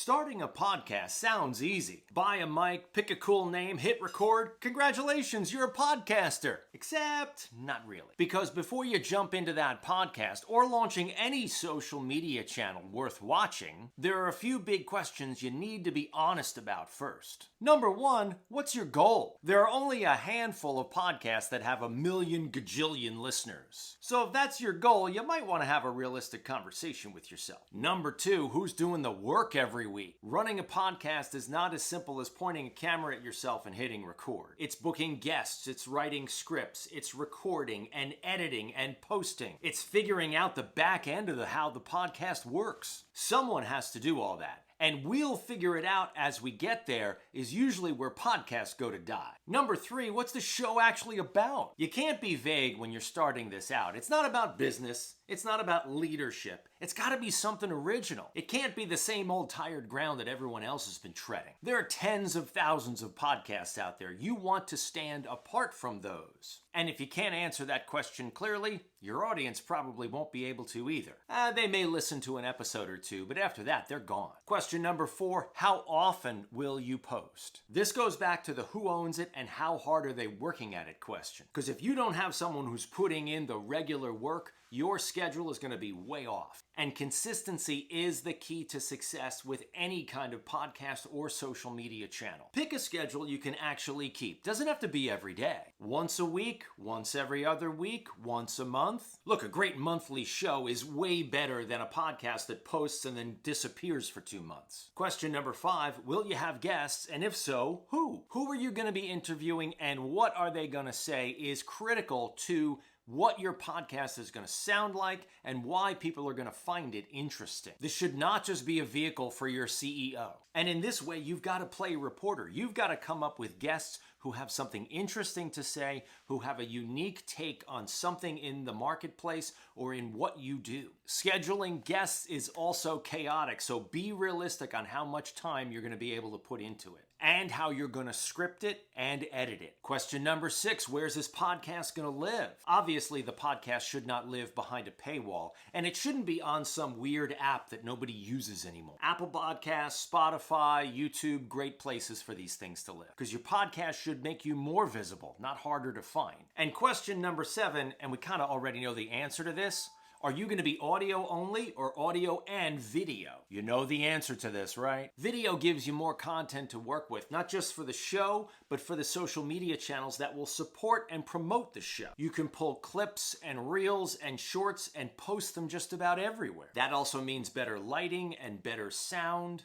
Starting a podcast sounds easy. Buy a mic, pick a cool name, hit record. Congratulations, you're a podcaster. Except, not really. Because before you jump into that podcast or launching any social media channel worth watching, there are a few big questions you need to be honest about first. Number one, what's your goal? There are only a handful of podcasts that have 1,000,000 gajillion listeners. So if that's your goal, you might want to have a realistic conversation with yourself. Number two, who's doing the work every week? Running a podcast is not as simple as pointing a camera at yourself and hitting record. It's booking guests, it's writing scripts, it's recording and editing and posting. It's figuring out the back end of how the podcast works. Someone has to do all that. And we'll figure it out as we get there is usually where podcasts go to die. Number three, what's the show actually about? You can't be vague when you're starting this out. It's not about business. It's not about leadership. It's got to be something original. It can't be the same old tired ground that everyone else has been treading. There are tens of thousands of podcasts out there. You want to stand apart from those. And if you can't answer that question clearly, your audience probably won't be able to either. They may listen to an episode or two, but after that, they're gone. Question number four, how often will you post? This goes back to the who owns it and how hard are they working at it question. Because if you don't have someone who's putting in the regular work, your schedule is going to be way off. And consistency is the key to success with any kind of podcast or social media channel. Pick a schedule you can actually keep. Doesn't have to be every day. Once a week, once every other week, once a month. Look, a great monthly show is way better than a podcast that posts and then disappears for 2 months. Question number five, will you have guests? And if so, who? Who are you going to be interviewing and what are they going to say is critical to what your podcast is going to sound like and why people are going to find it interesting. This should not just be a vehicle for your CEO. And in this way, you've got to play reporter. You've got to come up with guests who have something interesting to say, who have a unique take on something in the marketplace or in what you do. Scheduling guests is also chaotic, so be realistic on how much time you're going to be able to put into it and how you're going to script it and edit it. Question number six, where's this podcast going to live? Obviously, the podcast should not live behind a paywall, and it shouldn't be on some weird app that nobody uses anymore. Apple Podcasts, Spotify, YouTube, great places for these things to live, because your podcast should make you more visible, not harder to find. And question number seven, and we kind of already know the answer to this, are you going to be audio only or audio and video? You know the answer to this, right? Video gives you more content to work with, not just for the show, but for the social media channels that will support and promote the show. You can pull clips and reels and shorts and post them just about everywhere. That also means better lighting and better sound.